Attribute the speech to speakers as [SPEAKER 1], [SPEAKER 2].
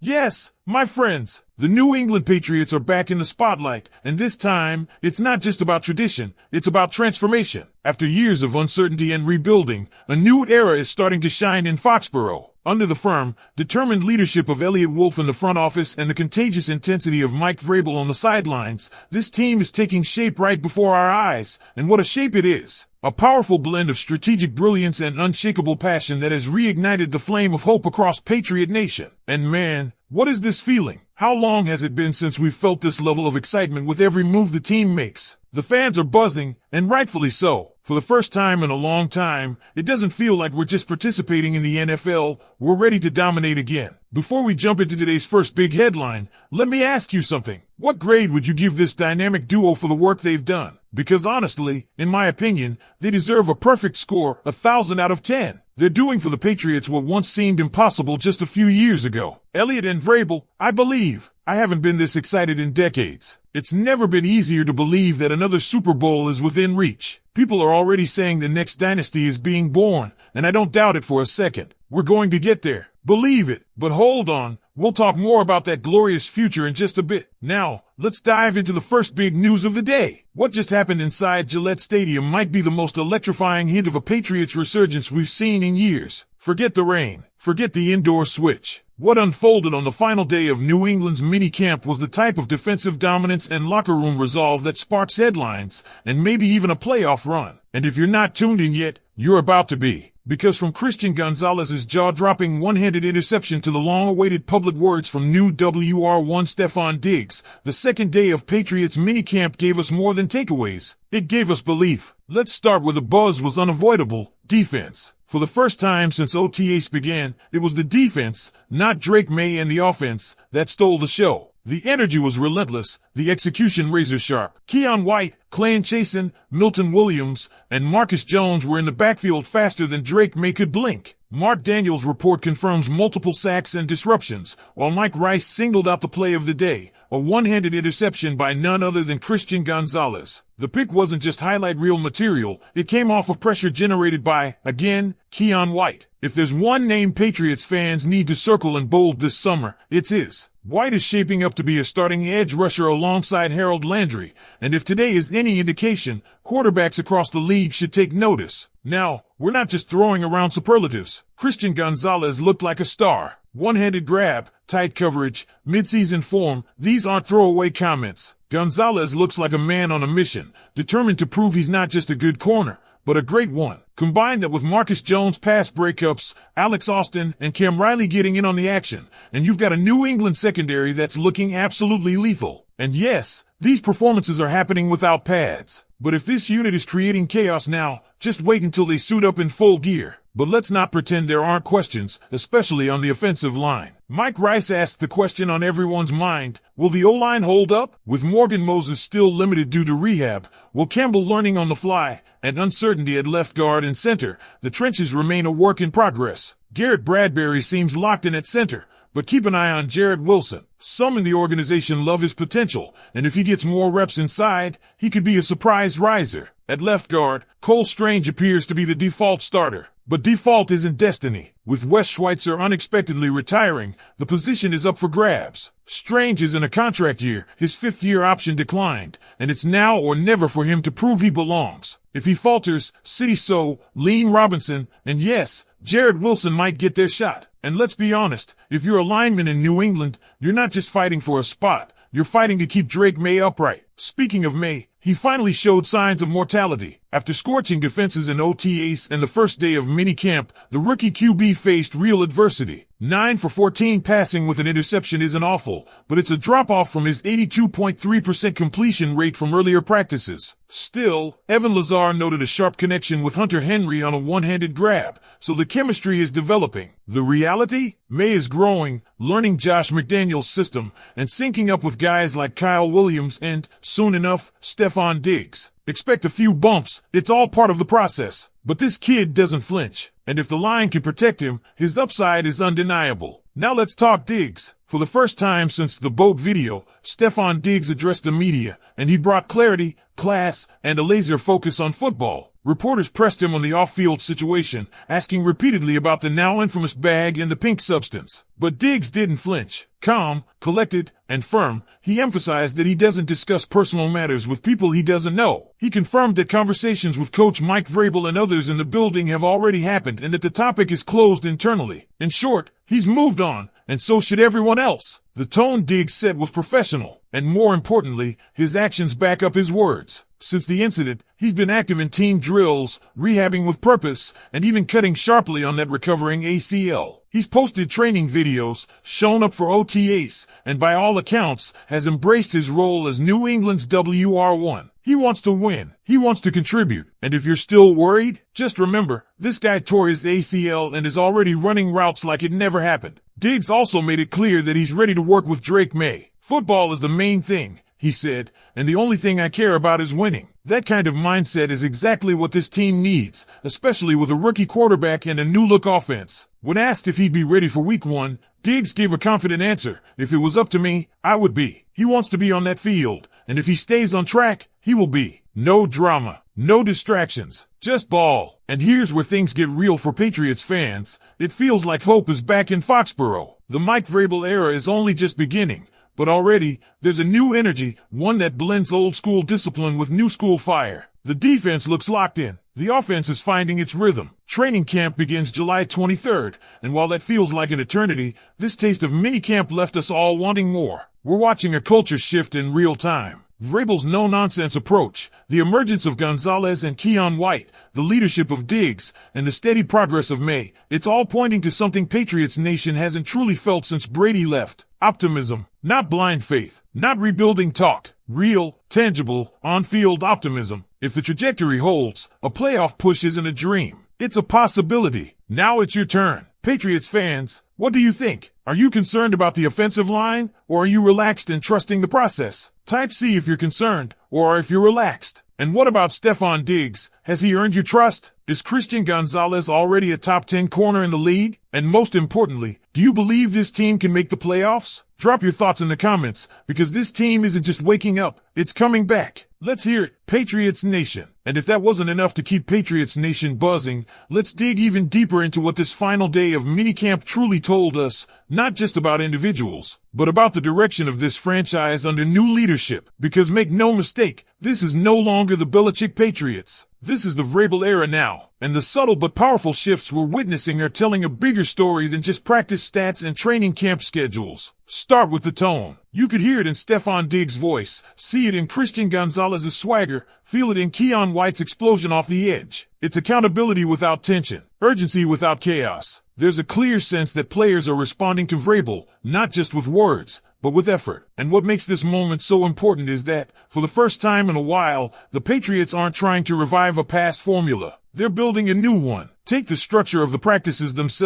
[SPEAKER 1] Yes, my friends, the New England Patriots are back in the spotlight, and this time, it's not just about tradition, it's about transformation. After years of uncertainty and rebuilding, a new era is starting to shine in Foxboro. Under the firm, determined leadership of Elliott Wolf in the front office and the contagious intensity of Mike Vrabel on the sidelines, this team is taking shape right before our eyes, and what a shape it is. A powerful blend of strategic brilliance and unshakable passion that has reignited the flame of hope across Patriot Nation. And man, what is this feeling? How long has it been since we've felt this level of excitement with every move the team makes? The fans are buzzing, and rightfully so. For the first time in a long time, it doesn't feel like we're just participating in the NFL, we're ready to dominate again. Before we jump into today's first big headline, let me ask you something. What grade would you give this dynamic duo for the work they've done? Because honestly, in my opinion, they deserve a perfect score, 1,000 out of 10. They're doing for the Patriots what once seemed impossible just a few years ago. Elliott and Vrabel, I believe. I haven't been this excited in decades. It's never been easier to believe that another Super Bowl is within reach. People are already saying the next dynasty is being born, and I don't doubt it for a second. We're going to get there. Believe it. But hold on. We'll talk more about that glorious future in just a bit. Now, let's dive into the first big news of the day. What just happened inside Gillette Stadium might be the most electrifying hint of a Patriots resurgence we've seen in years. Forget the rain. Forget the indoor switch. What unfolded on the final day of New England's mini-camp was the type of defensive dominance and locker room resolve that sparks headlines, and maybe even a playoff run. And if you're not tuned in yet, you're about to be. Because from Christian Gonzalez's jaw-dropping one-handed interception to the long-awaited public words from new WR1 Stefon Diggs, the second day of Patriots minicamp gave us more than takeaways. It gave us belief. Let's start where the buzz was unavoidable: defense. For the first time since OTAs began, it was the defense, not Drake Maye and the offense, that stole the show. The energy was relentless, the execution razor-sharp. Keion White, Clayton Chasen, Milton Williams, and Marcus Jones were in the backfield faster than Drake Maye could blink. Mark Daniels' report confirms multiple sacks and disruptions, while Mike Rice singled out the play of the day, a one-handed interception by none other than Christian Gonzalez. The pick wasn't just highlight reel material, it came off of pressure generated by, again, Keion White. If there's one name Patriots fans need to circle in bold this summer, it's his. White is shaping up to be a starting edge rusher alongside Harold Landry, and if today is any indication, quarterbacks across the league should take notice. Now, we're not just throwing around superlatives. Christian Gonzalez looked like a star. One-handed grab, tight coverage, mid-season form, these aren't throwaway comments. Gonzalez looks like a man on a mission, determined to prove he's not just a good corner, but a great one. Combine that with Marcus Jones' pass breakups, Alex Austin, and Cam Riley getting in on the action, and you've got a New England secondary that's looking absolutely lethal. And yes, these performances are happening without pads. But if this unit is creating chaos now, just wait until they suit up in full gear. But let's not pretend there aren't questions, especially on the offensive line. Mike Rice asked the question on everyone's mind: will the O-line hold up? With Morgan Moses still limited due to rehab, will Campbell learning on the fly, and uncertainty at left guard and center, the trenches remain a work in progress. Garrett Bradbury seems locked in at center, but keep an eye on Jarrett Wilson. Some in the organization love his potential, and if he gets more reps inside, he could be a surprise riser. At left guard, Cole Strange appears to be the default starter. But default isn't destiny. With Wes Schweitzer unexpectedly retiring, the position is up for grabs. Strange is in a contract year, his fifth-year option declined, and it's now or never for him to prove he belongs. If he falters, City So, Lean Robinson, and yes, Jarrett Wilson might get their shot. And let's be honest, if you're a lineman in New England, you're not just fighting for a spot, you're fighting to keep Drake Maye upright. Speaking of Maye, he finally showed signs of mortality. After scorching defenses in OTAs and the first day of minicamp, the rookie QB faced real adversity. 9 for 14 passing with an interception isn't awful, but it's a drop-off from his 82.3% completion rate from earlier practices. Still, Evan Lazar noted a sharp connection with Hunter Henry on a one-handed grab, so the chemistry is developing. The reality? Maye is growing, learning Josh McDaniels' system, and syncing up with guys like Kyle Williams and, soon enough, Stefon Diggs. Expect a few bumps, it's all part of the process. But this kid doesn't flinch, and if the line can protect him, his upside is undeniable. Now let's talk Diggs. For the first time since the boat video, Stefon Diggs addressed the media, and he brought clarity, class, and a laser focus on football. Reporters pressed him on the off-field situation, asking repeatedly about the now infamous bag and the pink substance. But Diggs didn't flinch. Calm, collected, and firm, he emphasized that he doesn't discuss personal matters with people he doesn't know. He confirmed that conversations with Coach Mike Vrabel and others in the building have already happened and that the topic is closed internally. In short, he's moved on, and so should everyone else. The tone Diggs set was professional, and more importantly, his actions back up his words. Since the incident, he's been active in team drills, rehabbing with purpose, and even cutting sharply on that recovering ACL. He's posted training videos, shown up for OTAs, and by all accounts, has embraced his role as New England's WR1. He wants to win. He wants to contribute. And if you're still worried, just remember, this guy tore his ACL and is already running routes like it never happened. Diggs also made it clear that he's ready to work with Maye. Football is the main thing, he said, and the only thing I care about is winning. That kind of mindset is exactly what this team needs, especially with a rookie quarterback and a new-look offense. When asked if he'd be ready for Week 1, Diggs gave a confident answer. If it was up to me, I would be. He wants to be on that field, and if he stays on track, he will be. No drama, no distractions, just ball. And here's where things get real for Patriots fans. It feels like hope is back in Foxboro. The Mike Vrabel era is only just beginning. But already, there's a new energy, one that blends old-school discipline with new-school fire. The defense looks locked in. The offense is finding its rhythm. Training camp begins July 23rd, and while that feels like an eternity, this taste of minicamp left us all wanting more. We're watching a culture shift in real time. Vrabel's no-nonsense approach, the emergence of Gonzalez and Keion White, the leadership of Diggs, and the steady progress of Maye, it's all pointing to something Patriots Nation hasn't truly felt since Brady left. Optimism, not blind faith, not rebuilding talk, real, tangible, on-field optimism. If the trajectory holds, a playoff push isn't a dream. It's a possibility. Now it's your turn. Patriots fans, what do you think? Are you concerned about the offensive line, or are you relaxed and trusting the process? Type C if you're concerned, or if you're relaxed. And what about Stefon Diggs? Has he earned your trust? Is Christian Gonzalez already a top 10 corner in the league? And most importantly, do you believe this team can make the playoffs? Drop your thoughts in the comments, because this team isn't just waking up, it's coming back. Let's hear it, Patriots Nation. And if that wasn't enough to keep Patriots Nation buzzing, let's dig even deeper into what this final day of minicamp truly told us, not just about individuals, but about the direction of this franchise under new leadership. Because make no mistake, this is no longer the Belichick Patriots. This is the Vrabel era now, and the subtle but powerful shifts we're witnessing are telling a bigger story than just practice stats and training camp schedules. Start with the tone. You could hear it in Stefon Diggs' voice, see it in Christian Gonzalez's swagger, feel it in Keion White's explosion off the edge. It's accountability without tension, urgency without chaos. There's a clear sense that players are responding to Vrabel, not just with words, but with effort. And what makes this moment so important is that, for the first time in a while, the Patriots aren't trying to revive a past formula. They're building a new one. Take the structure of the practices themselves.